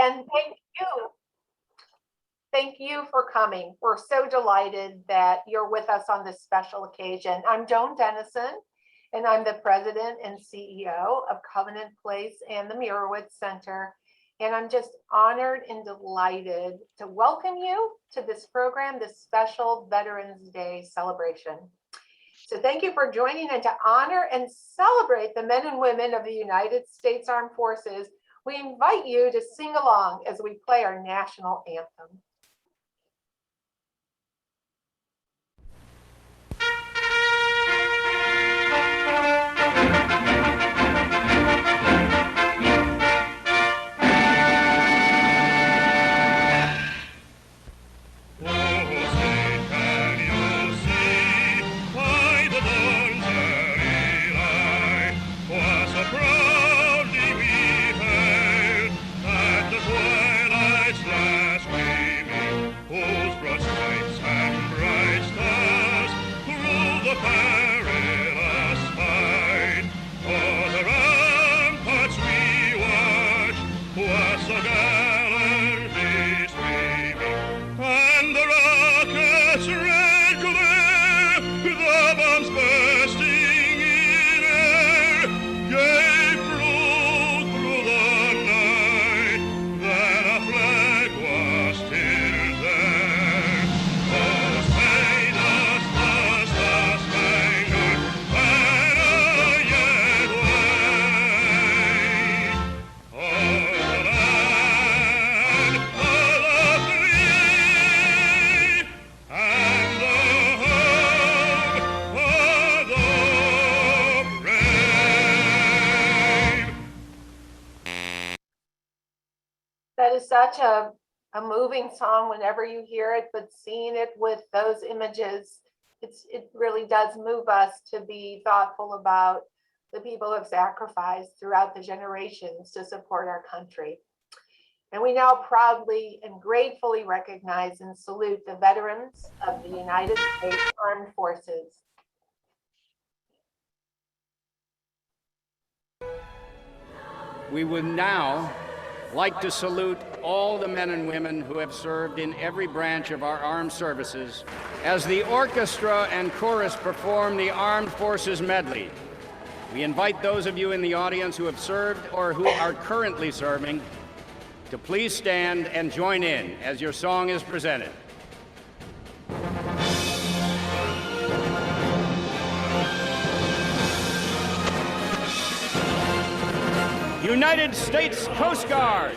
And thank you for coming. We're so delighted that you're with us on this special occasion. I'm Joan Dennison, and I'm the president and CEO of Covenant Place and the Mirowitz Center. And I'm just honored and delighted to welcome you to this program, this special Veterans Day celebration. So thank you for joining, and to honor and celebrate the men and women of the United States Armed Forces, we invite you to sing along as we play our national anthem. That is such a moving song whenever you hear it, but seeing it with those images, it really does move us to be thoughtful about the people who have sacrificed throughout the generations to support our country. And we now proudly and gratefully recognize and salute the veterans of the United States Armed Forces. We would now like to salute all the men and women who have served in every branch of our armed services as the orchestra and chorus perform the Armed Forces Medley. We invite those of you in the audience who have served or who are currently serving to please stand and join in as your song is presented. United States Coast Guard.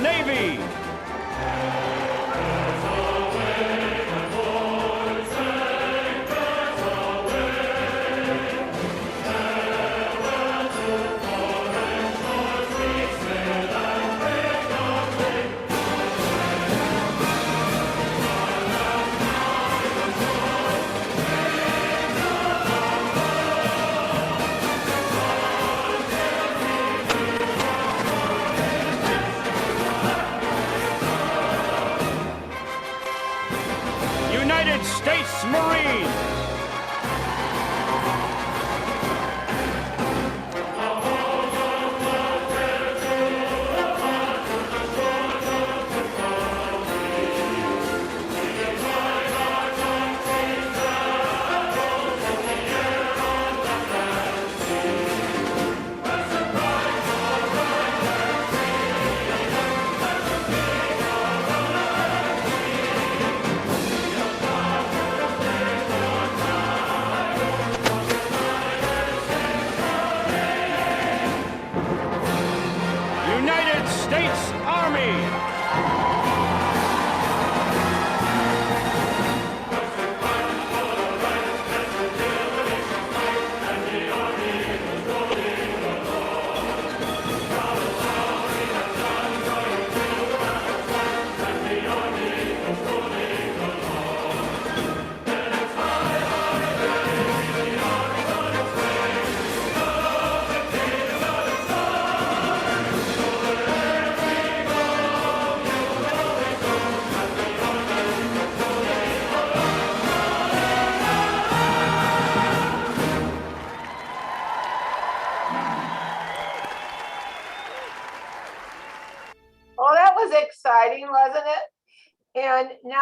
Navy. United States Marines.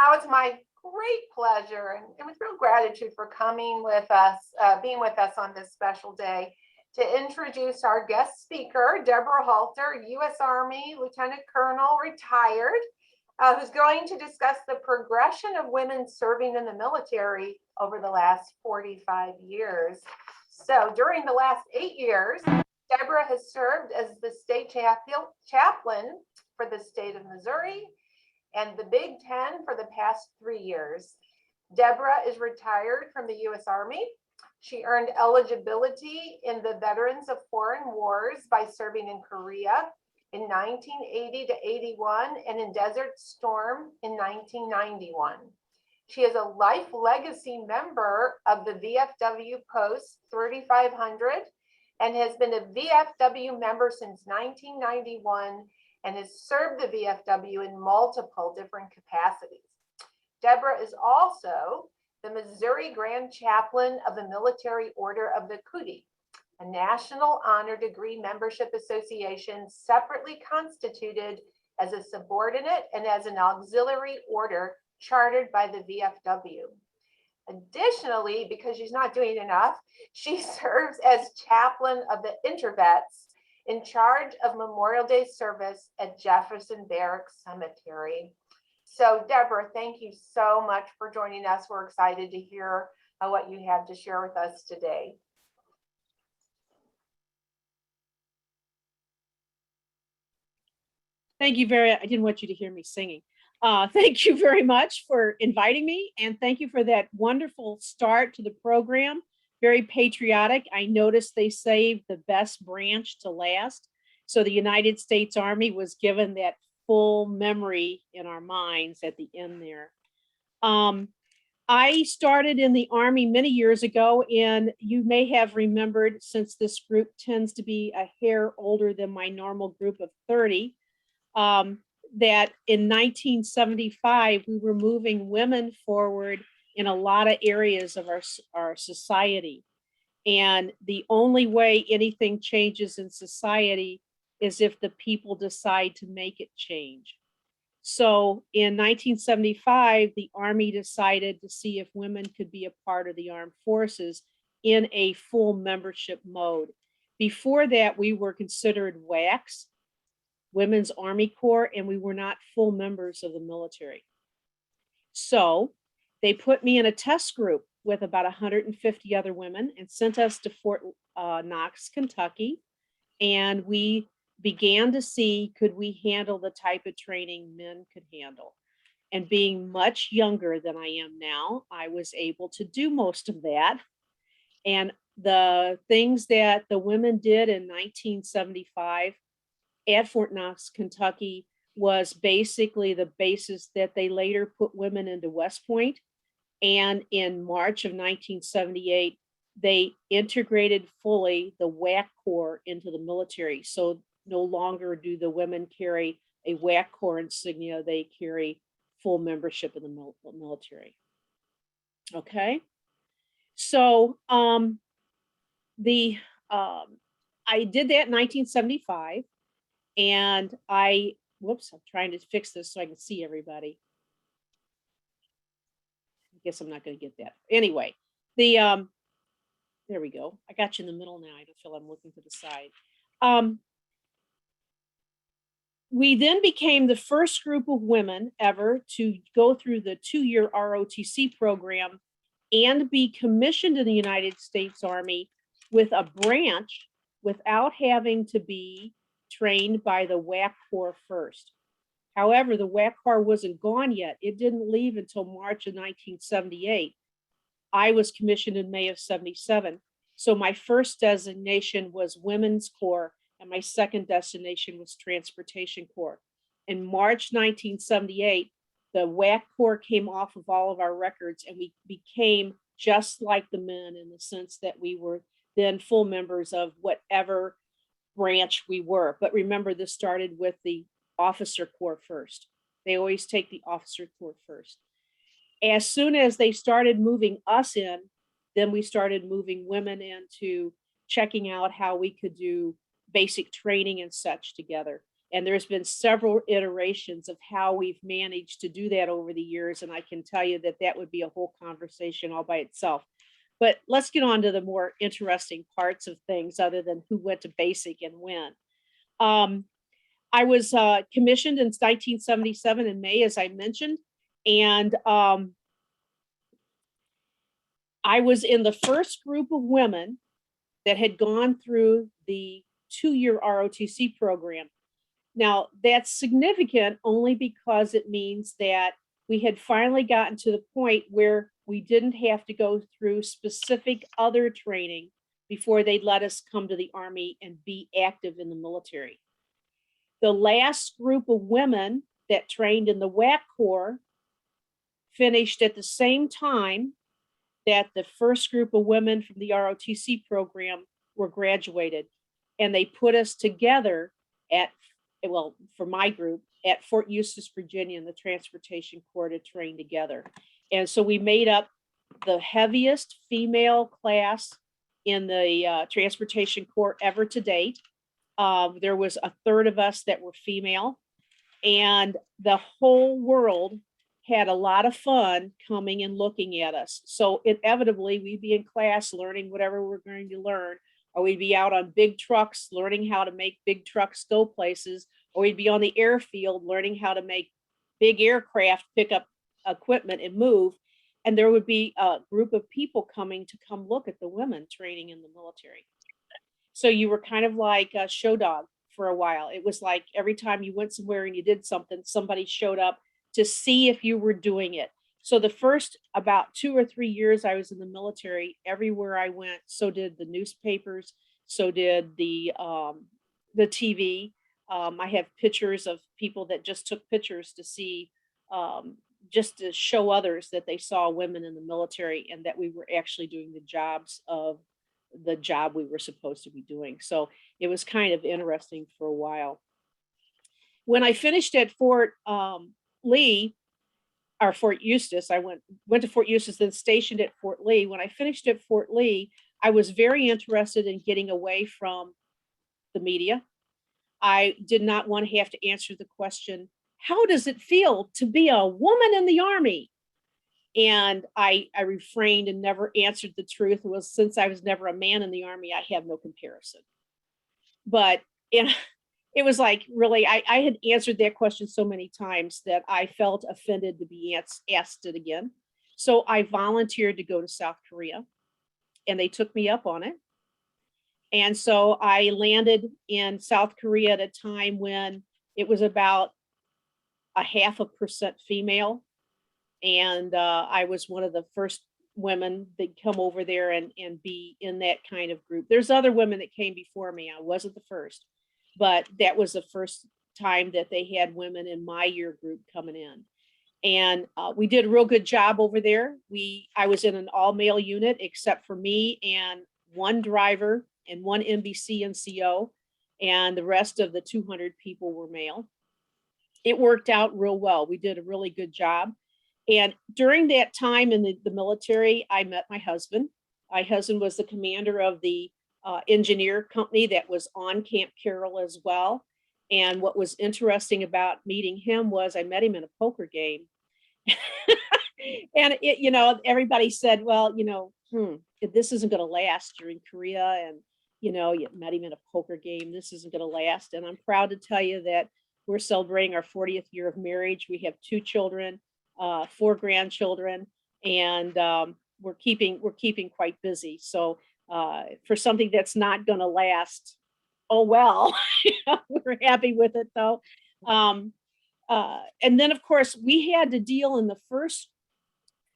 now it's my great pleasure and with real gratitude for coming with us, being with us on this special day to introduce our guest speaker, Deborah Halter, U.S. Army Lieutenant Colonel, retired, who's going to discuss the progression of women serving in the military over the last 45 years. So during the last 8 years, Deborah has served as the state chaplain for the state of Missouri and the Big Ten for the past 3 years. Deborah is retired from the U.S. Army. She earned eligibility in the Veterans of Foreign Wars by serving in Korea in 1980 to 81 and in Desert Storm in 1991. She is a life legacy member of the VFW Post 3500 and has been a VFW member since 1991 and has served the VFW in multiple different capacities. Deborah is also the Missouri Grand Chaplain of the Military Order of the Cootie, a National Honor Degree Membership Association separately constituted as a subordinate and as an auxiliary order chartered by the VFW. Additionally, because she's not doing enough, she serves as chaplain of the Intervets in charge of Memorial Day service at Jefferson Barracks Cemetery. So Deborah, thank you so much for joining us. We're excited to hear what you have to share with us today. Thank you I didn't want you to hear me singing. Thank you very much for inviting me, and thank you for that wonderful start to the program. Very patriotic. I noticed they saved the best branch to last. So the United States Army was given that full memory in our minds at the end there. I started in the Army many years ago, and you may have remembered, since this group tends to be a hair older than my normal group of 30, that in 1975, we were moving women forward in a lot of areas of our society. And the only way anything changes in society is if the people decide to make it change. So in 1975, the Army decided to see if women could be a part of the armed forces in a full membership mode. Before that, we were considered WACs, Women's Army Corps, and we were not full members of the military. So they put me in a test group with about 150 other women and sent us to Fort Knox, Kentucky. And we began to see, could we handle the type of training men could handle? And being much younger than I am now, I was able to do most of that. And the things that the women did in 1975 at Fort Knox, Kentucky, was basically the basis that they later put women into West Point. And in March of 1978, they integrated fully the WAC Corps into the military. So no longer do the women carry a WAC Corps insignia, they carry full membership in the military. Okay. So I did that in 1975. And whoops, I'm trying to fix this so I can see everybody. I guess I'm not going to get that. Anyway, there we go. I got you in the middle now. I don't feel I'm looking to the side. We then became the first group of women ever to go through the 2-year ROTC program and be commissioned in the United States Army with a branch without having to be trained by the WAC Corps first. However, the WAC Corps wasn't gone yet. It didn't leave until March of 1978. I was commissioned in May of 77. So my first designation was Women's Corps, and my second designation was Transportation Corps. In March 1978, the WAC Corps came off of all of our records, and we became just like the men in the sense that we were then full members of whatever branch we were. But remember, this started with the officer corps first. They always take the officer corps first. As soon as they started moving us in, then we started moving women into checking out how we could do basic training and such together. And there's been several iterations of how we've managed to do that over the years. And I can tell you that that would be a whole conversation all by itself. But let's get on to the more interesting parts of things other than who went to basic and when. I was commissioned in 1977 in May, as I mentioned, and I was in the first group of women that had gone through the 2-year ROTC program. Now, that's significant only because it means that we had finally gotten to the point where we didn't have to go through specific other training before they'd let us come to the Army and be active in the military. The last group of women that trained in the WAC Corps finished at the same time that the first group of women from the ROTC program were graduated. And they put us together at, well, for my group, at Fort Eustis, Virginia, in the Transportation Corps to train together. And so we made up the heaviest female class in the Transportation Corps ever to date. There was a third of us that were female, and the whole world had a lot of fun coming and looking at us. So inevitably we'd be in class learning whatever we're going to learn, or we'd be out on big trucks learning how to make big trucks go places, or we'd be on the airfield learning how to make big aircraft pick up equipment and move. And there would be a group of people coming to come look at the women training in the military. So you were kind of like a show dog for a while. It was like every time you went somewhere and you did something, somebody showed up to see if you were doing it. So the first about 2 or 3 years I was in the military, everywhere I went, so did the newspapers, so did the TV. I have pictures of people that just took pictures to see, just to show others that they saw women in the military and that we were actually doing the jobs of the job we were supposed to be doing. So it was kind of interesting for a while. When I finished at Fort Lee, or Fort Eustis, I went to Fort Eustis, then stationed at Fort Lee. When I finished at Fort Lee, I was very interested in getting away from the media. I did not want to have to answer the question, how does it feel to be a woman in the Army? And I refrained and never answered the truth. It was, since I was never a man in the Army, I have no comparison. But it was like, really, I had answered that question so many times that I felt offended to be asked it again. So I volunteered to go to South Korea, and they took me up on it. And so I landed in South Korea at a time when it was about 0.5% female. And I was one of the first women that come over there and be in that kind of group. There's other women that came before me. I wasn't the first, but that was the first time that they had women in my year group coming in. And we did a real good job over there. I was in an all male unit except for me and one driver and one NBC NCO, and the rest of the 200 people were male. It worked out real well. We did a really good job. And during that time in the military, I met my husband. My husband was the commander of the engineer company that was on Camp Carroll as well. And what was interesting about meeting him was I met him in a poker game. And everybody said, well, this isn't going to last. You're in Korea and, you met him in a poker game. This isn't going to last. And I'm proud to tell you that we're celebrating our 40th year of marriage. We have 2 children, 4 grandchildren, and we're keeping quite busy. So for something that's not going to last, oh well, we're happy with it though. And then of course we had to deal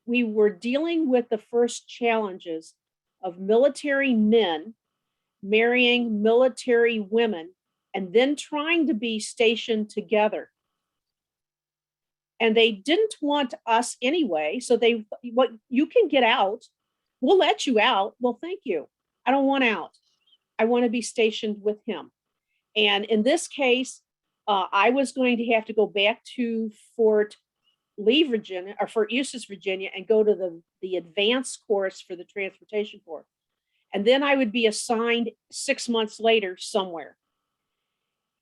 we were dealing with the first challenges of military men marrying military women and then trying to be stationed together. And they didn't want us anyway. So you can get out. We'll let you out. Well, thank you. I don't want out. I want to be stationed with him. And in this case, I was going to have to go back to Fort Lee, Virginia, or Fort Eustis, Virginia, and go to the advanced course for the Transportation Corps. And then I would be assigned 6 months later somewhere.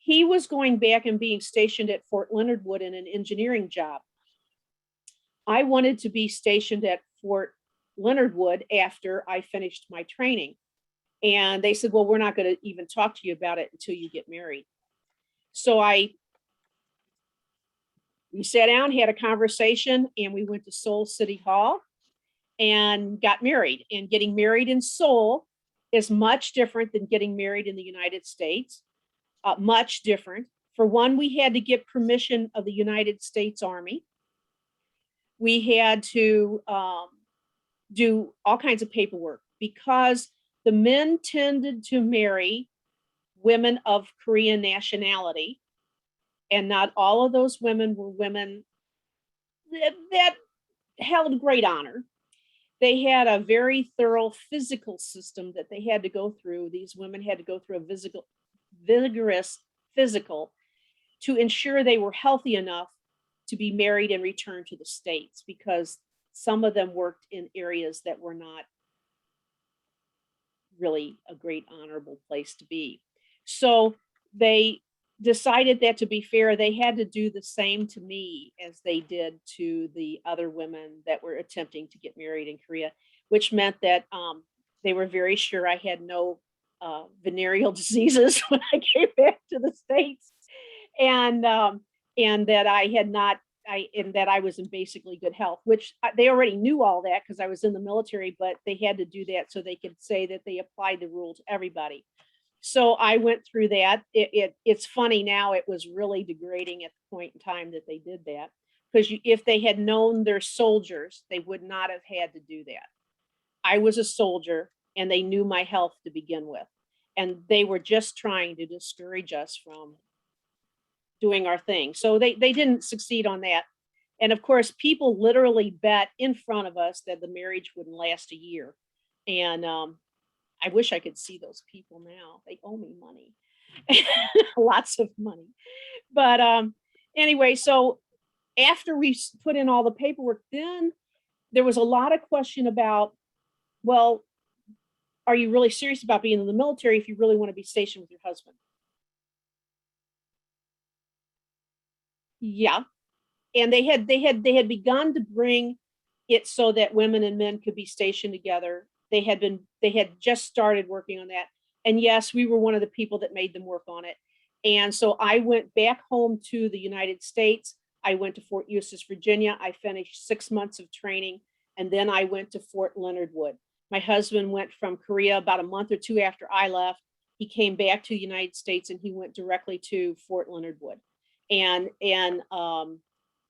he was going back and being stationed at Fort Leonard Wood in an engineering job. I wanted to be stationed at Fort Leonard Wood after I finished my training. And they said, well, we're not going to even talk to you about it until you get married. So we sat down, had a conversation, and we went to Seoul City Hall and got married. And getting married in Seoul is much different than getting married in the United States. Much different. For one, we had to get permission of the United States Army. We had to do all kinds of paperwork because the men tended to marry women of Korean nationality, and not all of those women were women that held great honor. They had a very thorough physical system that they had to go through. These women had to go through a vigorous physical to ensure they were healthy enough to be married and return to the States, because some of them worked in areas that were not really a great honorable place to be. So they decided that, to be fair, they had to do the same to me as they did to the other women that were attempting to get married in Korea, which meant that they were very sure I had no venereal diseases when I came back to the States, and that I had not, and that I was in basically good health, which they already knew all that because I was in the military, but they had to do that so they could say that they applied the rule to everybody. So I went through that. It's funny now, it was really degrading at the point in time that they did that, because if they had known they're soldiers, they would not have had to do that. I was a soldier and they knew my health to begin with. And they were just trying to discourage us from doing our thing. So they didn't succeed on that. And of course, people literally bet in front of us that the marriage wouldn't last a year. And I wish I could see those people now. They owe me money, lots of money. But anyway, so after we put in all the paperwork, then there was a lot of question about, well, are you really serious about being in the military if you really want to be stationed with your husband? Yeah. And they had begun to bring it so that women and men could be stationed together. They had just started working on that. And yes, we were one of the people that made them work on it. And so I went back home to the United States. I went to Fort Eustis, Virginia. I finished 6 months of training. And then I went to Fort Leonard Wood. My husband went from Korea about a month or two after I left. He came back to the United States and he went directly to Fort Leonard Wood. And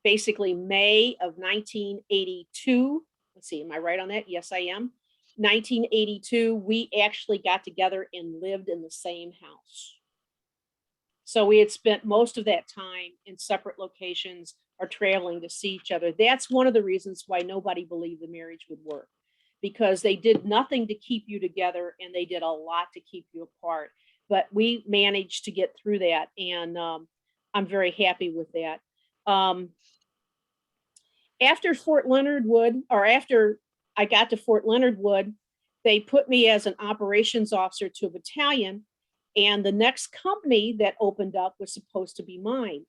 basically May of 1982, let's see, am I right on that? Yes, I am. 1982, we actually got together and lived in the same house. So we had spent most of that time in separate locations or traveling to see each other. That's one of the reasons why nobody believed the marriage would work, because they did nothing to keep you together and they did a lot to keep you apart. But we managed to get through that, and I'm very happy with that. After Fort Leonard Wood, or after I got to Fort Leonard Wood, they put me as an operations officer to a battalion, and the next company that opened up was supposed to be mine.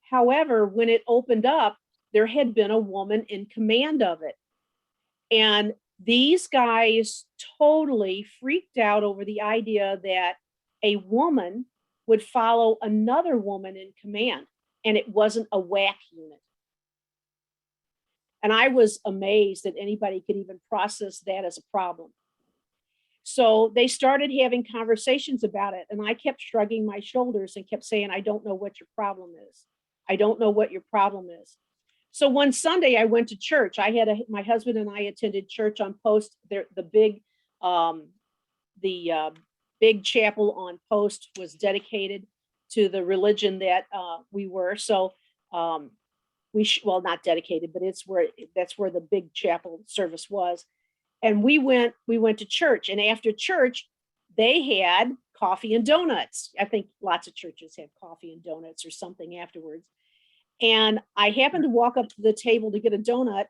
However, when it opened up, there had been a woman in command of it. And these guys totally freaked out over the idea that a woman would follow another woman in command, and it wasn't a WAC unit. And I was amazed that anybody could even process that as a problem. So they started having conversations about it, and I kept shrugging my shoulders and kept saying, I don't know what your problem is. I don't know what your problem is. So one Sunday I went to church. My husband and I attended church on post. The big chapel on post was dedicated to the religion that we were. So well, not dedicated, but that's where the big chapel service was. And we went to church, and after church, they had coffee and donuts. I think lots of churches have coffee and donuts or something afterwards. And I happened to walk up to the table to get a donut,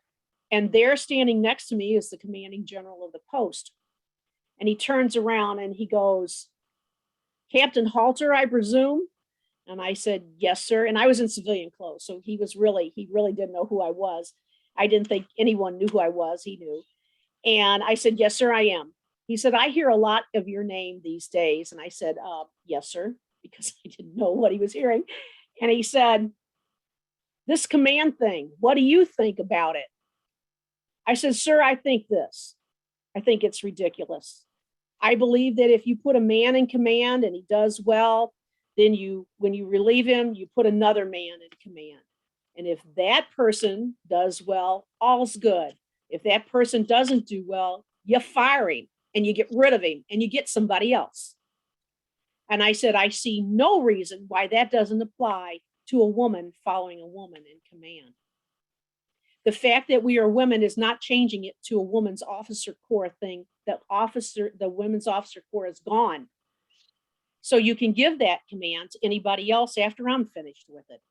and there standing next to me is the commanding general of the post. And he turns around and he goes, Captain Halter, I presume? And I said, yes, sir. And I was in civilian clothes. So he really didn't know who I was. I didn't think anyone knew who I was. He knew. And I said, yes, sir, I am. He said, I hear a lot of your name these days. And I said, yes, sir, because I didn't know what he was hearing. And he said, this command thing, what do you think about it? I said, sir, I think this. I think it's ridiculous. I believe that if you put a man in command and he does well, then when you relieve him, you put another man in command. And if that person does well, all's good. If that person doesn't do well, you fire him and you get rid of him and you get somebody else. And I said, I see no reason why that doesn't apply to a woman following a woman in command. The fact that we are women is not changing it to a woman's officer corps thing. The women's officer corps is gone. So you can give that command to anybody else after I'm finished with it.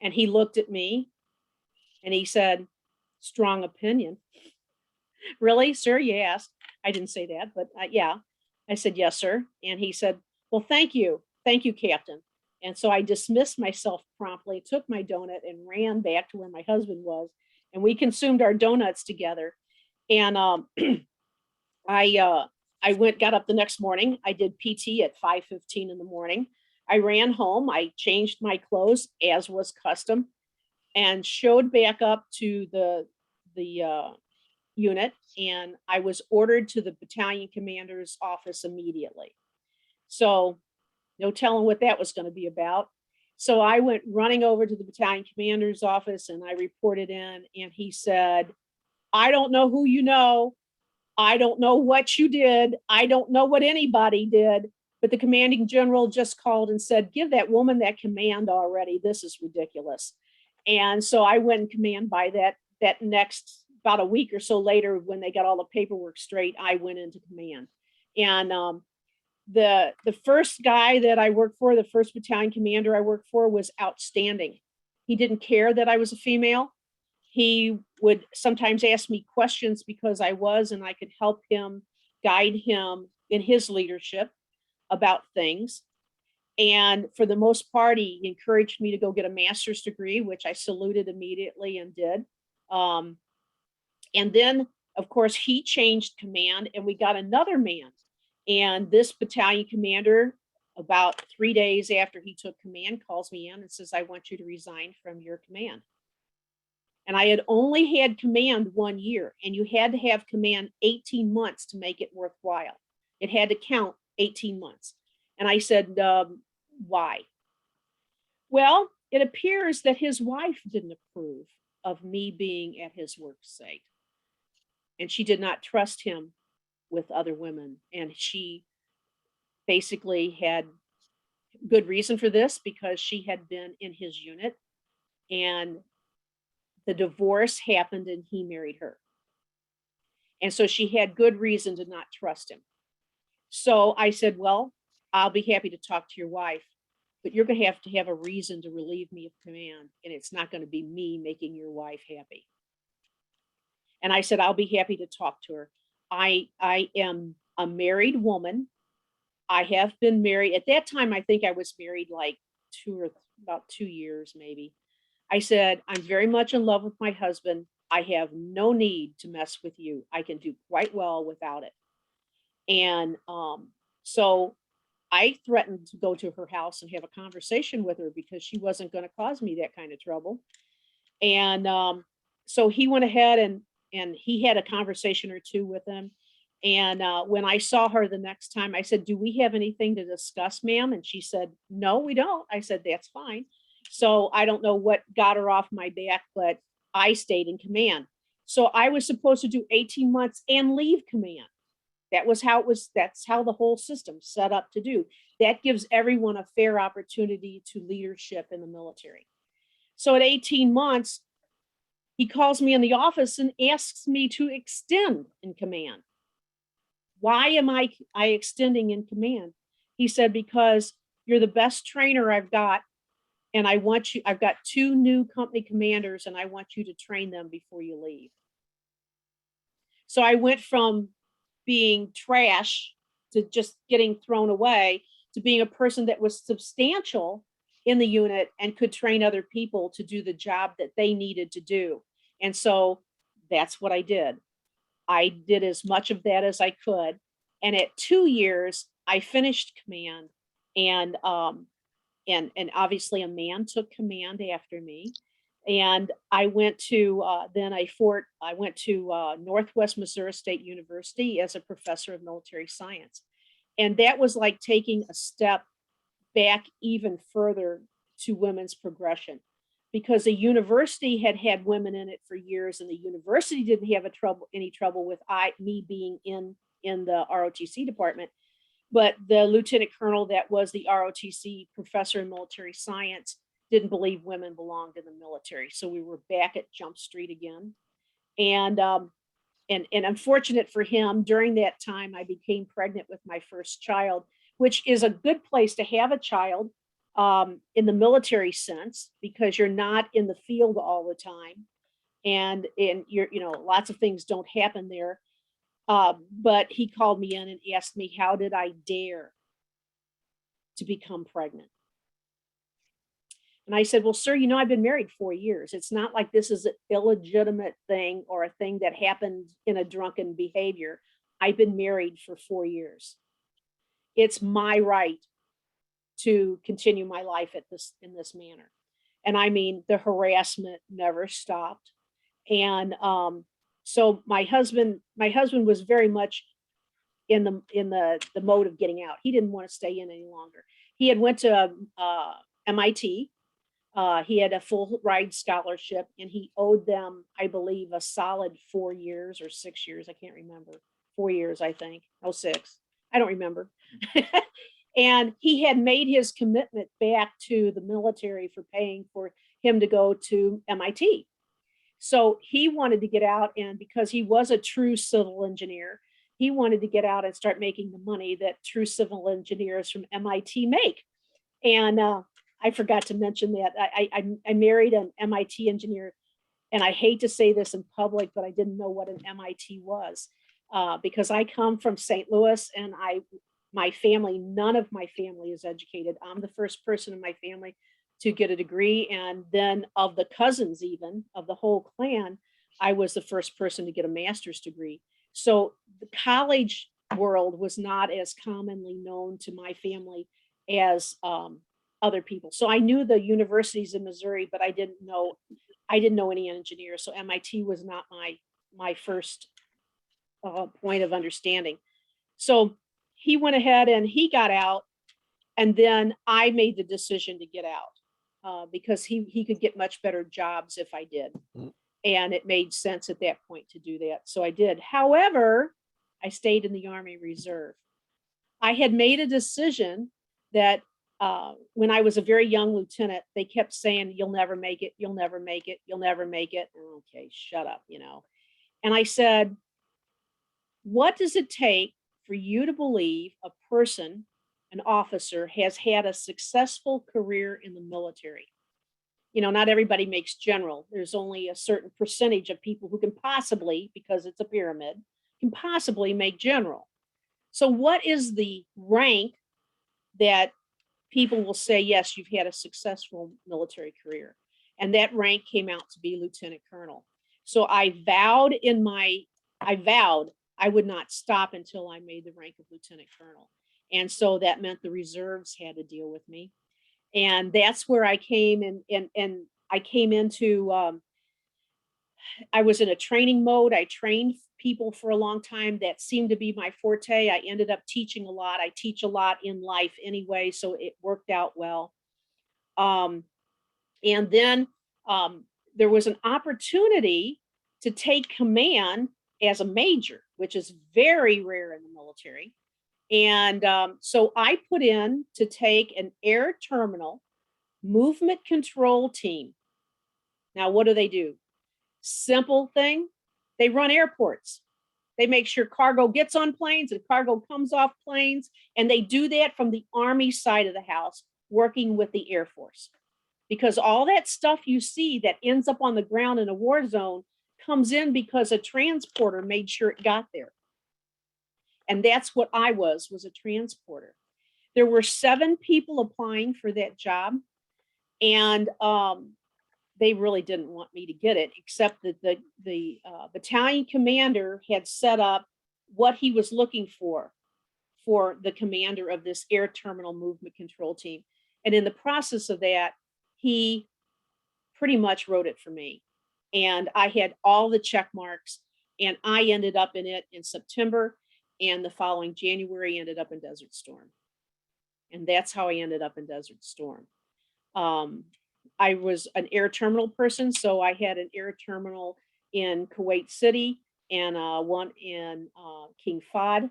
And he looked at me and he said, strong opinion. Really, sir? You asked. I didn't say that, but yeah. I said, yes, sir. And he said, well, thank you. Thank you, Captain. And so I dismissed myself promptly, took my donut and ran back to where my husband was. And we consumed our donuts together. And I got up the next morning. I did PT at 5:15 in the morning. I ran home. I changed my clothes as was custom and showed back up to the unit. And I was ordered to the battalion commander's office immediately. So no telling what that was going to be about. So I went running over to the battalion commander's office and I reported in, and he said, I don't know who you know. I don't know what you did. I don't know what anybody did, but the commanding general just called and said, give that woman that command already. This is ridiculous. And so I went in command by that next, about a week or so later, when they got all the paperwork straight, I went into command. And the first guy that I worked for, the first battalion commander I worked for, was outstanding. He didn't care that I was a female. He would sometimes ask me questions because I was, and I could help him, guide him in his leadership about things. And for the most part, he encouraged me to go get a master's degree, which I saluted immediately and did. And then, of course, he changed command and we got another man. And this battalion commander, about 3 days after he took command, calls me in and says, I want you to resign from your command. And I had only had command 1 year, and you had to have command 18 months to make it worthwhile. It had to count 18 months. And I said, why? Well, it appears that his wife didn't approve of me being at his work site. And she did not trust him with other women. And she basically had good reason for this because she had been in his unit and the divorce happened and he married her. And so she had good reason to not trust him. So I said, well, I'll be happy to talk to your wife, but you're going to have a reason to relieve me of command. And it's not going to be me making your wife happy. And I said, I'll be happy to talk to her. I am a married woman. I have been married. At that time, I think I was married like about 2 years, maybe. I said, I'm very much in love with my husband. I have no need to mess with you. I can do quite well without it. And so I threatened to go to her house and have a conversation with her because she wasn't going to cause me that kind of trouble. And so he went ahead and he had a conversation or two with him. And when I saw her the next time, I said, do we have anything to discuss, ma'am? And she said, no, we don't. I said, that's fine. So I don't know what got her off my back, but I stayed in command. So I was supposed to do 18 months and leave command. That's how the whole system set up to do. That gives everyone a fair opportunity to leadership in the military. So at 18 months, he calls me in the office and asks me to extend in command. Why am I extending in command? He said, because you're the best trainer I've got. And I've got 2 new company commanders and I want you to train them before you leave. So I went from being trash to just getting thrown away to being a person that was substantial in the unit and could train other people to do the job that they needed to do. And so that's what I did. I did as much of that as I could. And at 2 years, I finished command, and obviously a man took command after me. And I went to Northwest Missouri State University as a professor of military science. And that was like taking a step back even further to women's progression, because the university had had women in it for years, and the university didn't have any trouble with me being in the ROTC department. But the lieutenant colonel that was the ROTC professor in military science didn't believe women belonged in the military. So we were back at Jump Street again. And unfortunate for him, during that time, I became pregnant with my first child, which is a good place to have a child in the military sense, because you're not in the field all the time. And you're, lots of things don't happen there. But he called me in and asked me, how did I dare to become pregnant? And I said, well, sir, I've been married 4 years. It's not like this is an illegitimate thing or a thing that happened in a drunken behavior. I've been married for 4 years. It's my right to continue my life in this manner. And I mean, the harassment never stopped. And so my husband was very much in the mode of getting out. He didn't want to stay in any longer. He had went to MIT. He had a full ride scholarship, and he owed them, I believe, a solid 4 years or 6 years. I can't remember. 4 years, I think. Oh, 6. I don't remember. And he had made his commitment back to the military for paying for him to go to MIT. So he wanted to get out, and because he was a true civil engineer, he wanted to get out and start making the money that true civil engineers from MIT make. And I forgot to mention that I married an MIT engineer, and I hate to say this in public, but I didn't know what an MIT was, because I come from St. Louis, and none of my family is educated. I'm the first person in my family to get a degree. And then of the cousins, even of the whole clan, I was the first person to get a master's degree. So the college world was not as commonly known to my family as other people. So I knew the universities in Missouri, but I didn't know any engineers. So MIT was not my first point of understanding. So he went ahead and he got out, and then I made the decision to get out because he could get much better jobs if I did. And it made sense at that point to do that. So I did. However, I stayed in the Army Reserve. I had made a decision that when I was a very young lieutenant, they kept saying, you'll never make it, you'll never make it, you'll never make it. Okay, shut up, And I said, what does it take for you to believe a person, an officer, has had a successful career in the military? Not everybody makes general. There's only a certain percentage of people who can possibly, because it's a pyramid, can possibly make general. So what is the rank that people will say, yes, you've had a successful military career? And that rank came out to be lieutenant colonel. So I vowed I would not stop until I made the rank of lieutenant colonel. And so that meant the reserves had to deal with me. And that's where I came and I came into, I was in a training mode. I trained people for a long time. That seemed to be my forte. I ended up teaching a lot. I teach a lot in life anyway, so it worked out well. And then there was an opportunity to take command as a major, which is very rare in the military. And so I put in to take an air terminal movement control team. Now, what do? Simple thing. They run airports. They make sure cargo gets on planes and cargo comes off planes. And they do that from the Army side of the house, working with the Air Force. Because all that stuff you see that ends up on the ground in a war zone comes in because a transporter made sure it got there. And that's what I was a transporter. There were 7 people applying for that job, and they really didn't want me to get it, except that the battalion commander had set up what he was looking for the commander of this air terminal movement control team. And in the process of that, he pretty much wrote it for me. And I had all the check marks, and I ended up in it in September, and the following January ended up in Desert Storm. And that's how I ended up in Desert Storm. I was an air terminal person, so I had an air terminal in Kuwait City and one in King Fahd.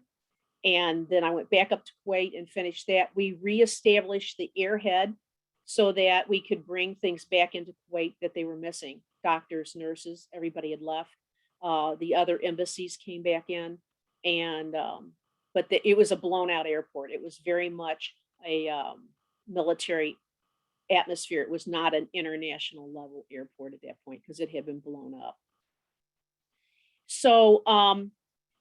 And then I went back up to Kuwait and finished that. We reestablished the airhead so that we could bring things back into Kuwait that they were missing. Doctors, nurses, everybody had left. The other embassies came back in, and but it was a blown out airport. It was very much a military atmosphere. It was not an international level airport at that point because it had been blown up. So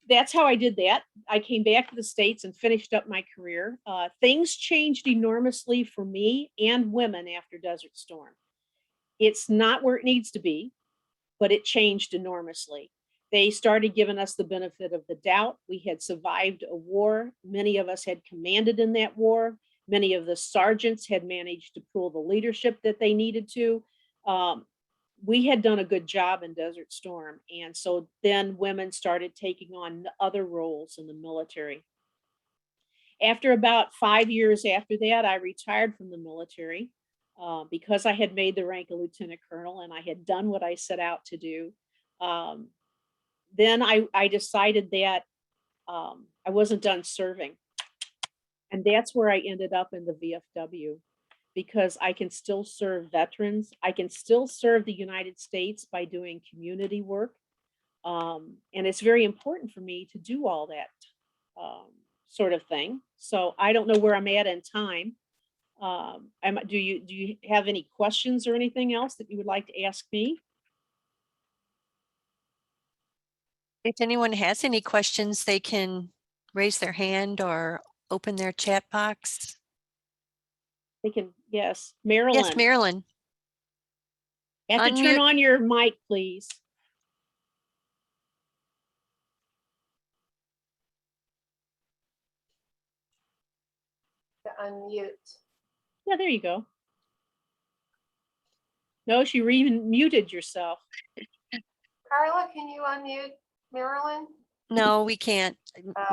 that's how I did that. I came back to the States and finished up my career. Things changed enormously for me and women after Desert Storm. It's not where it needs to be, but it changed enormously. They started giving us the benefit of the doubt. We had survived a war. Many of us had commanded in that war. Many of the sergeants had managed to pull the leadership that they needed to. We had done a good job in Desert Storm. And so then women started taking on other roles in the military. After about 5 years after that, I retired from the military because I had made the rank of lieutenant colonel and I had done what I set out to do. Then I decided that I wasn't done serving. And that's where I ended up in the VFW, because I can still serve veterans. I can still serve the United States by doing community work. And it's very important for me to do all that sort of thing. So I don't know where I'm at in time. Do you have any questions or anything else that you would like to ask me? If anyone has any questions, they can raise their hand or open their chat box. They can, yes. Marilyn. Yes, Marilyn. You have to turn on your mic, please. To unmute. Yeah, there you go. No, she even muted yourself. Carla, can you unmute Marilyn? No, we can't.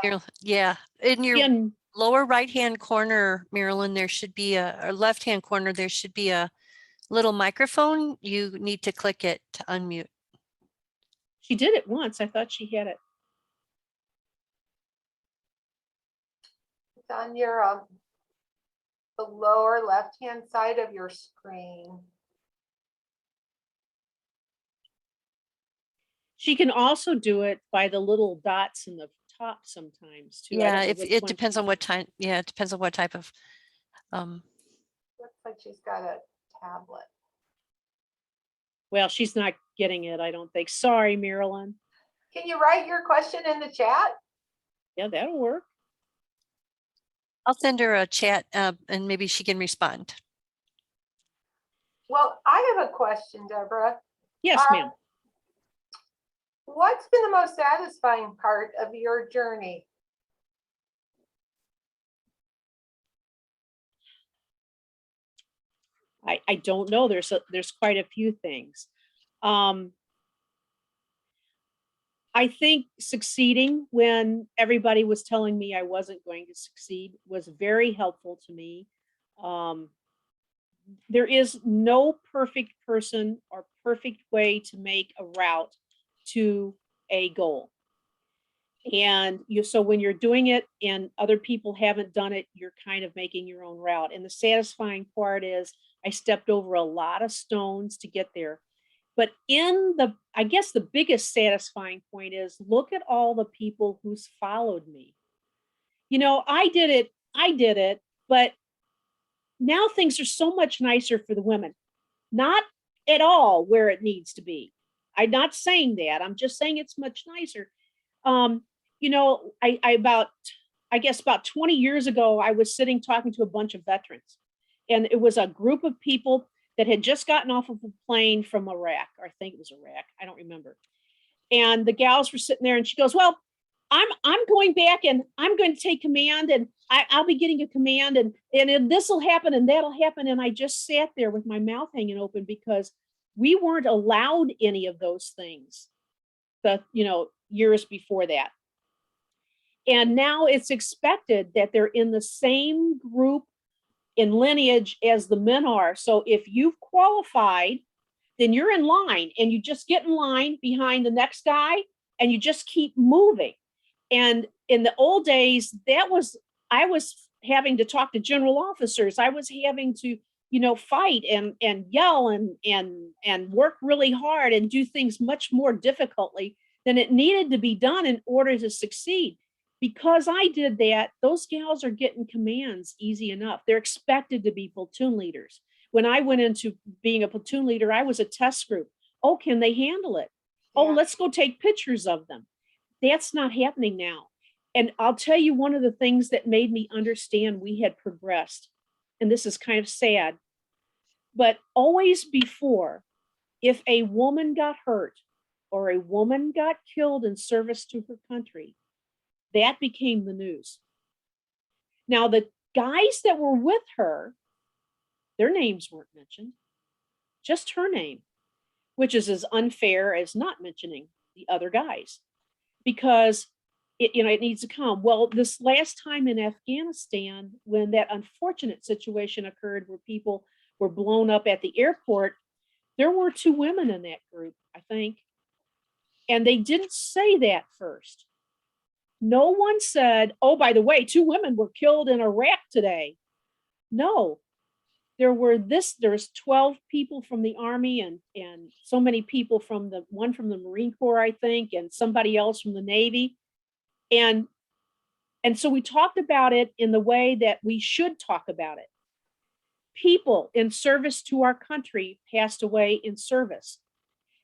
Marilyn, yeah, in your lower right-hand corner, Marilyn, there should be or left-hand corner, there should be a little microphone. You need to click it to unmute. She did it once. I thought she had it. It's on your the lower left-hand side of your screen. She can also do it by the little dots in the top sometimes too. Yeah, if it depends on what time. Yeah, it depends on what type of. Looks like she's got a tablet. Well, she's not getting it, I don't think. Sorry, Marilyn. Can you write your question in the chat? Yeah, that'll work. I'll send her a chat and maybe she can respond. Well, I have a question, Deborah. Yes, ma'am. What's been the most satisfying part of your journey? I don't know. There's quite a few things. I think succeeding when everybody was telling me I wasn't going to succeed was very helpful to me. There is no perfect person or perfect way to make a route to a goal. And so when you're doing it and other people haven't done it, you're kind of making your own route. And the satisfying part is I stepped over a lot of stones to get there. But I guess the biggest satisfying point is look at all the people who's followed me. I did it, but now things are so much nicer for the women. Not at all where it needs to be. I'm not saying that. I'm just saying it's much nicer. I about I guess about 20 years ago, I was sitting talking to a bunch of veterans, and it was a group of people that had just gotten off of a plane from Iraq, or I think it was Iraq, I don't remember. And the gals were sitting there, and she goes, well, I'm going back and I'm going to take command, and I'll be getting a command, and this will happen and that'll happen. And I just sat there with my mouth hanging open because we weren't allowed any of those things the, years before that. And now it's expected that they're in the same group in lineage as the men are. So if you've qualified, then you're in line, and you just get in line behind the next guy, and you just keep moving. And in the old days, I was having to talk to general officers. I was having to, fight and yell and work really hard and do things much more difficultly than it needed to be done in order to succeed. Because I did that, those gals are getting commands easy enough. They're expected to be platoon leaders. When I went into being a platoon leader, I was a test group. Oh, can they handle it? Oh, Yeah. let's go take pictures of them. That's not happening now. And I'll tell you, one of the things that made me understand we had progressed, and this is kind of sad, but always before, if a woman got hurt or a woman got killed in service to her country, that became the news. Now, the guys that were with her, their names weren't mentioned, just her name, which is as unfair as not mentioning the other guys, because it needs to come. Well, this last time in Afghanistan, when that unfortunate situation occurred where people were blown up at the airport, there were 2 women in that group, I think. And they didn't say that first. No one said, oh, by the way, 2 women were killed in Iraq today. No, there was 12 people from the Army and so many people from one from the Marine Corps, I think, and somebody else from the Navy. And so we talked about it in the way that we should talk about it. People in service to our country passed away in service.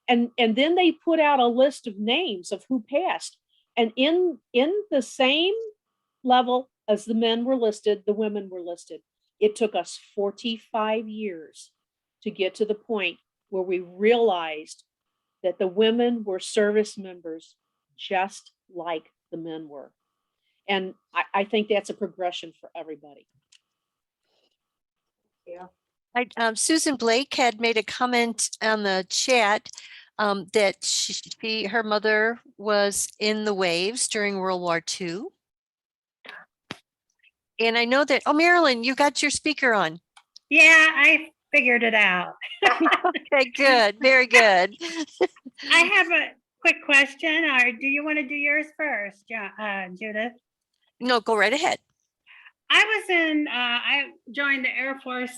And then they put out a list of names of who passed. And in the same level as the men were listed, the women were listed. It took us 45 years to get to the point where we realized that the women were service members just like the men were. And I think that's a progression for everybody. Yeah. Susan Blake had made a comment on the chat that her mother was in the waves during World War II. And I know that, oh, Marilyn, you got your speaker on. Yeah, I figured it out. Okay, good. Very good. I have a quick question, or do you want to do yours first, Judith? No, go right ahead. I joined the Air Force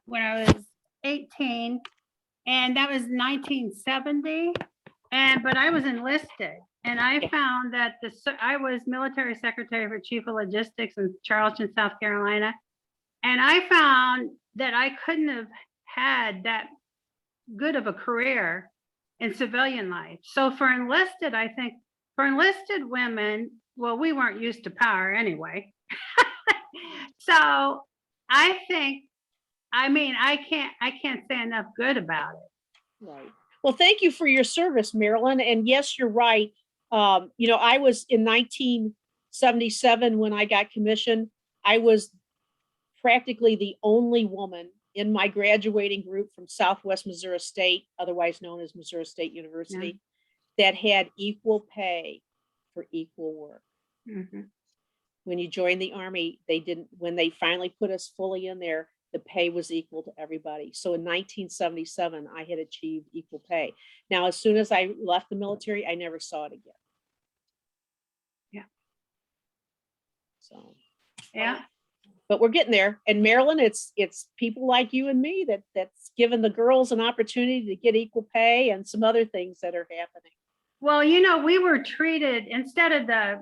when I was 18, and that was 1970. But I was enlisted, and I found that I was military secretary for Chief of Logistics in Charleston, South Carolina. And I found that I couldn't have had that good of a career in civilian life. So for enlisted, I think for enlisted women, well, we weren't used to power anyway. So I think, I can't say enough good about it. Right. Well, thank you for your service, Marilyn. And yes, you're right. I was in 1977 when I got commissioned. I was practically the only woman in my graduating group from Southwest Missouri State, otherwise known as Missouri State University, that had equal pay for equal work. Mm-hmm. When you join the Army, when they finally put us fully in there, the pay was equal to everybody. So in 1977, I had achieved equal pay. Now, as soon as I left the military, I never saw it again. Yeah. So, yeah. But we're getting there. And Marilyn, it's people like you and me that's given the girls an opportunity to get equal pay and some other things that are happening. Well, we were treated, instead of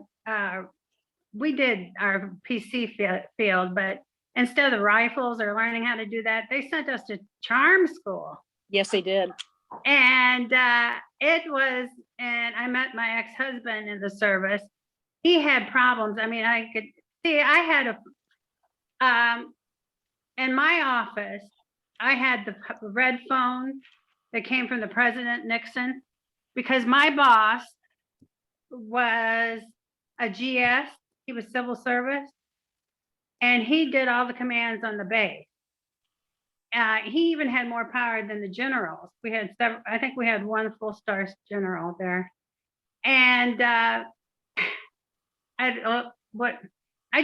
we did our PC field, but instead of the rifles or learning how to do that, they sent us to charm school. Yes, they did. And I met my ex-husband in the service, he had problems. I mean, I could see, I had in my office, I had the red phone that came from the President Nixon, because my boss was a GS, he was civil service, and he did all the commands on the base. He even had more power than the generals. We had several, I think we had one full star general there. And I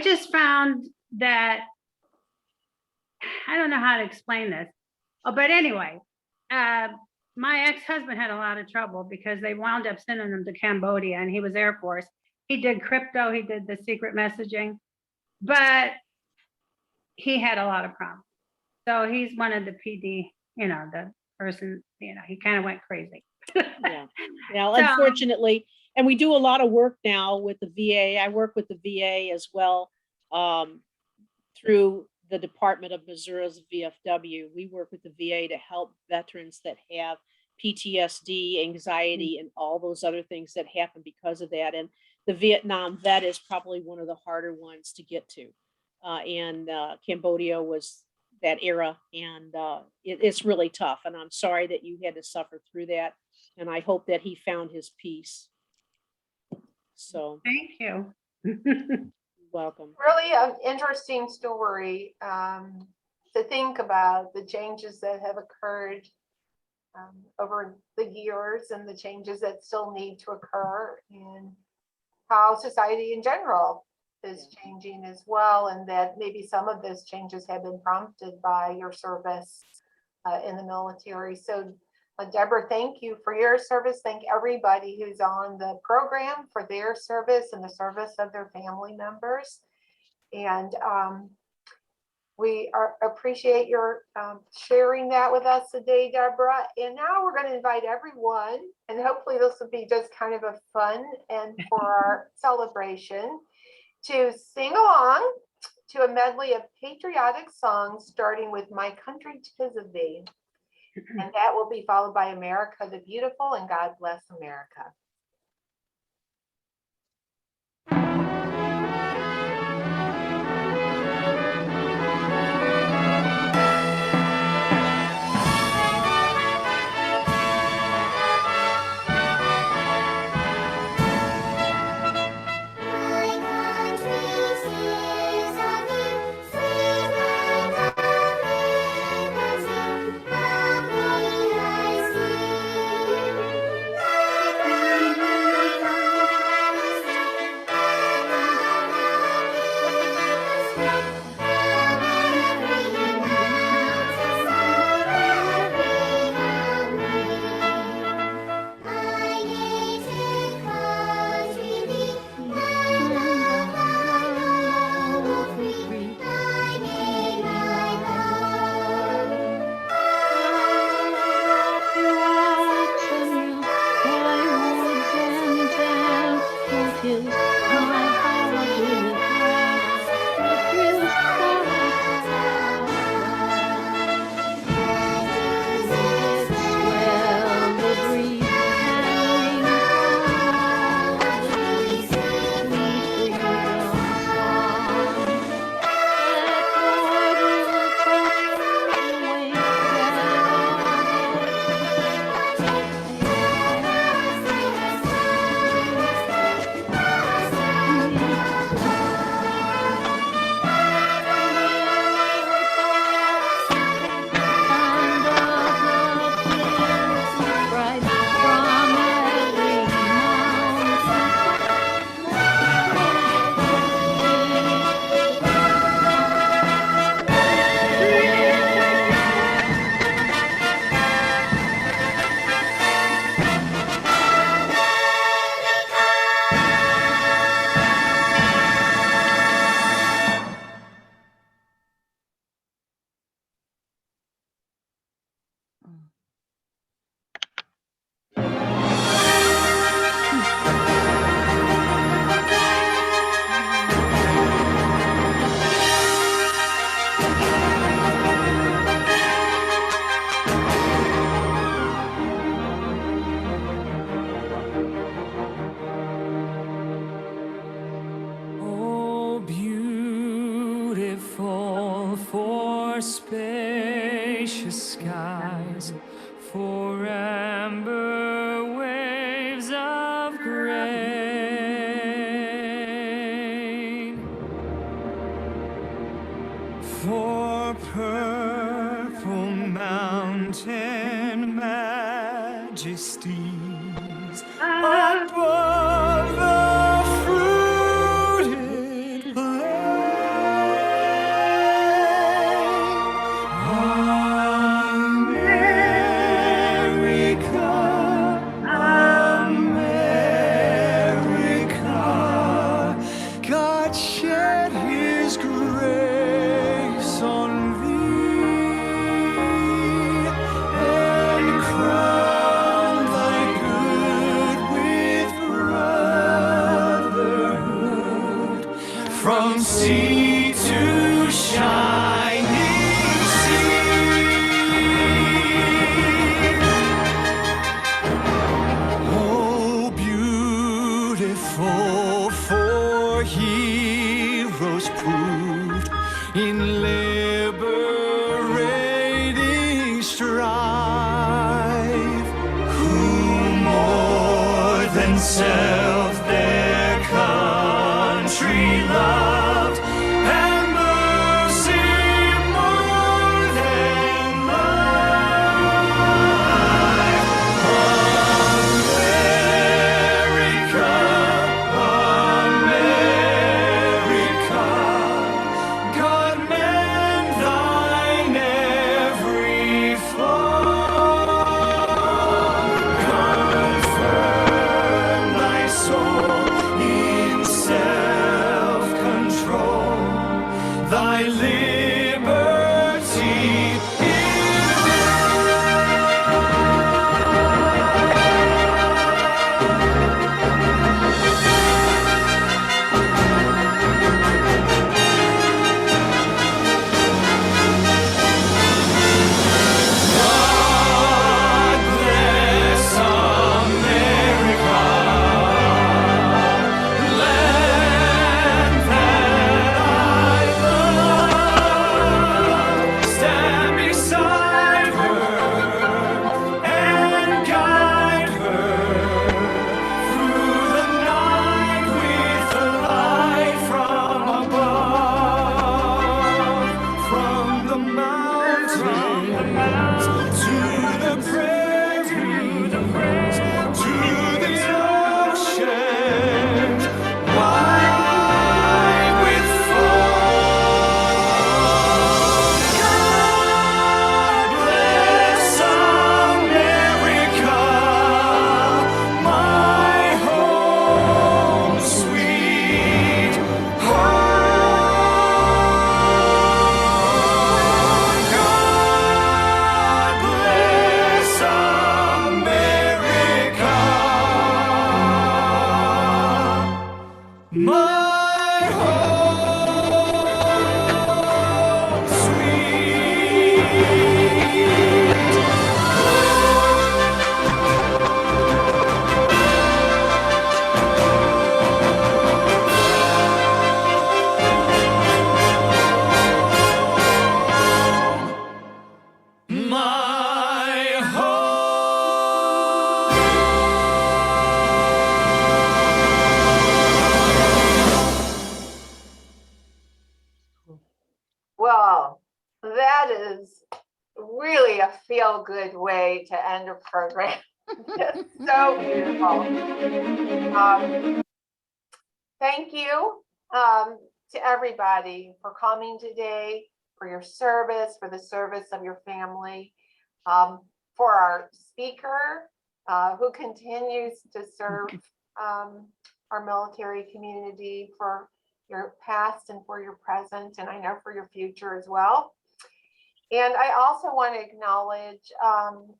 just found that, I don't know how to explain this. Oh, but anyway, my ex-husband had a lot of trouble because they wound up sending him to Cambodia, and he was Air Force. He did crypto, he did the secret messaging, but he had a lot of problems. So he's one of the PD, the person, he kind of went crazy. Yeah. Well, So- unfortunately, and we do a lot of work now with the VA. I work with the VA as well, through the Department of Missouri's VFW. We work with the VA to help veterans that have PTSD, anxiety, and all those other things that happen because of that. And the Vietnam vet is probably one of the harder ones to get to. And Cambodia was that era, and it's really tough. And I'm sorry that you had to suffer through that. And I hope that he found his peace. So Thank you. welcome. Really an interesting story to think about the changes that have occurred over the years and the changes that still need to occur, and how society in general is changing as well, and that maybe some of those changes have been prompted by your service in the military. So Deborah, thank you for your service. Thank everybody who's on the program for their service and the service of their family members. And we appreciate your sharing that with us today, Deborah. And now we're going to invite everyone, and hopefully this will be just kind of a fun and for our celebration, to sing along to a medley of patriotic songs, starting with My Country 'Tis of Thee. And that will be followed by America the Beautiful and God Bless America. Thank you. spacious skies, for amber waves of grain, for purple mountain majesties above the fruited plain. America, America, God shed his grace on thee and crowned thy good with brotherhood from sea to shining sea. Oh, beautiful for heroes proved in liberating strife, who more than self their country loved, and mercy more than life. America, America, God mend thine every flaw, confirm thy soul in self-control, thy liberty God bless America, land that I love. Stand beside her and guide her through the night with the light from above, from the mountains to the prairies, to the oceans wide with foam. God bless America, my home sweet home. God bless America, my home sweet, my home. Well, that is really a feel-good way to end a program. Just so beautiful. Thank you to everybody for coming today, for your service, for the service of your family, for our speaker who continues to serve our military community, for your past and for your present, and I know for your future as well. And I also want to acknowledge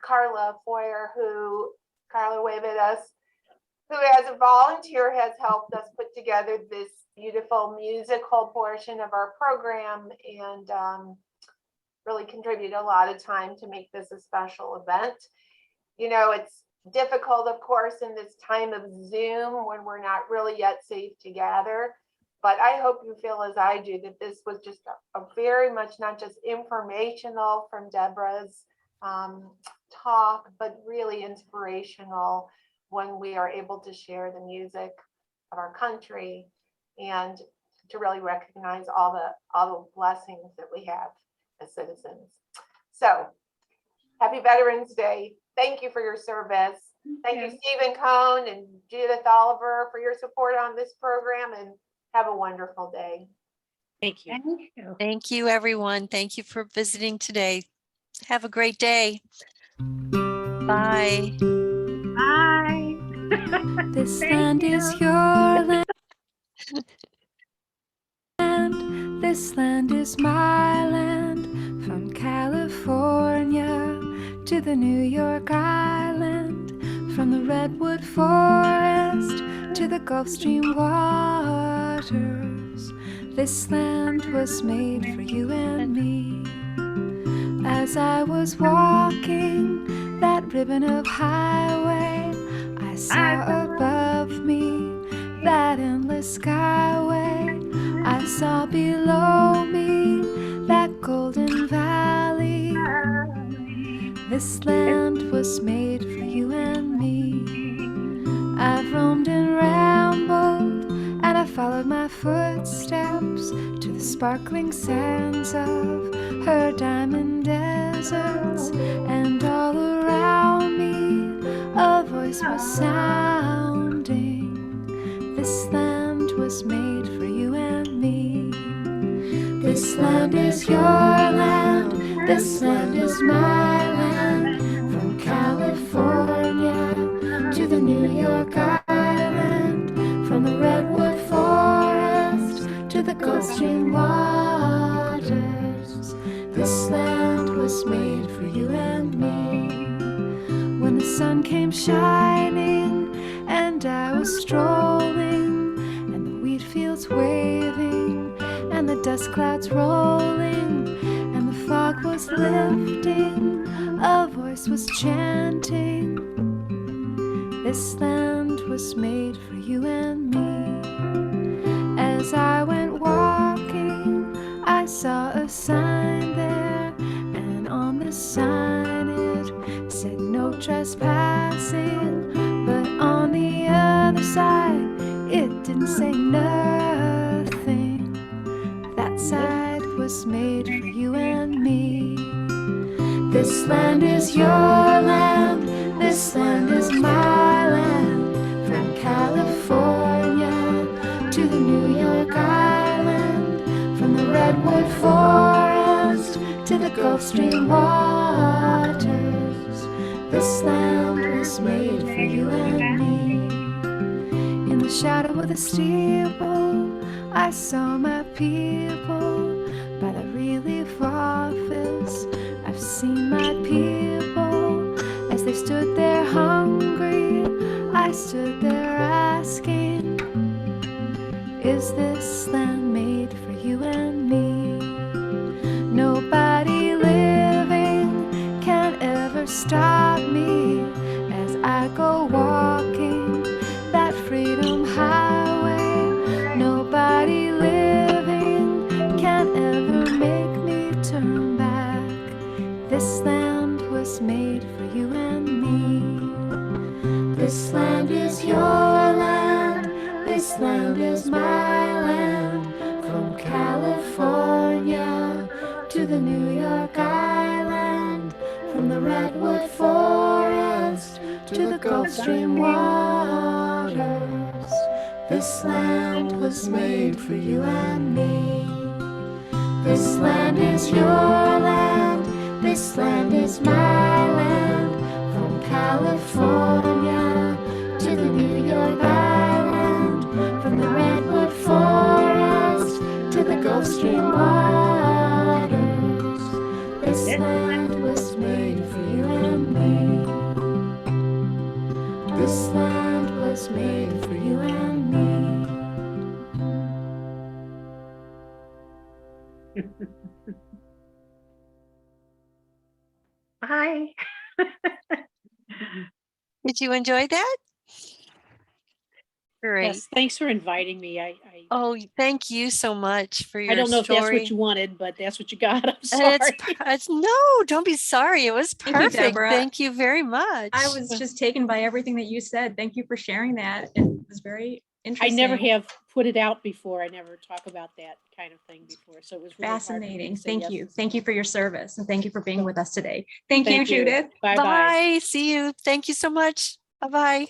Carla Foyer, Carla, wave at us, who as a volunteer has helped us put together this beautiful musical portion of our program and really contributed a lot of time to make this a special event. You know, it's difficult, of course, in this time of Zoom when we're not really yet safe to gather, But I hope you feel as I do, that this was just a very much not just informational from Deborah's talk, but really inspirational when we are able to share the music of our country and to really recognize all the blessings that we have as citizens. So happy Veterans Day. Thank you for your service. Thank you, Stephen Cohn and Judith Oliver, for your support on this program, and have a wonderful day. Thank you. Thank you. Thank you, everyone. Thank you for visiting today. Have a great day. Bye. Bye. This Thank land you. is your land. This land is my land. From California to the New York Island. From the Redwood Forest to the Gulf Stream waters. This land was made for you and me. As I was walking that ribbon of highway, I saw above me that endless skyway. I saw below me that golden valley. This land was made for you and me. I've roamed and rambled, and I followed my footsteps to the sparkling sands of her diamond deserts. And all around me a voice was sounding. This land was made for you and me. This land is your land. This land is my land. From California to the New York Island. From the Redwood Forest to the Gulf Stream waters. This land was made for you and me. When the sun came shining and I was strolling, and the wheat fields waving, and the dust clouds rolling, and the fog was lifting, a voice was chanting. This land was made for you and me. As I went walking, I saw a sign there, and on the sign it said no trespassing. But on the other side, it didn't say nothing. That side was made for you and me. This land is your land. This land is my land. From California to the New York Island. From the Redwood Forest to the Gulf Stream waters. This land was made for you and me. In the shadow of the steeple, I saw my people. By the relief office, I've seen my people. As they stood there hungry, I stood there asking, is this land made for you and me? Nobody living can ever stop me as I go walking that freedom highway. Nobody living can ever make me turn back. This land was made for you and me. This land is your land. This land is my land. From California to the New York Island. From the Redwood Forest to the Gulf Stream waters. This land was made for you and me. This land is your land. This land is my land. From California to the New York Island. From the Redwood Forest to the Gulf Stream waters. This land was made for you and me. This land was made for you and me. Bye. Did you enjoy that? Great. Yes, thanks for inviting me. Oh, thank you so much for your I don't know if that's story. what you wanted, but that's what you got. I'm And sorry. no, don't be sorry. It was Thank you, perfect. Deborah. Thank you very much. I was just taken by everything that you said. Thank you for sharing that. It was very I interesting. never have put it out before. I never talk about that kind of thing before. So it was really hard for me to Fascinating. say Thank yes. you. Thank you for your service and thank you for being with us today. Thank you, Thank you. Judith. Bye-bye. Bye. See you. Thank you so much. Bye-bye.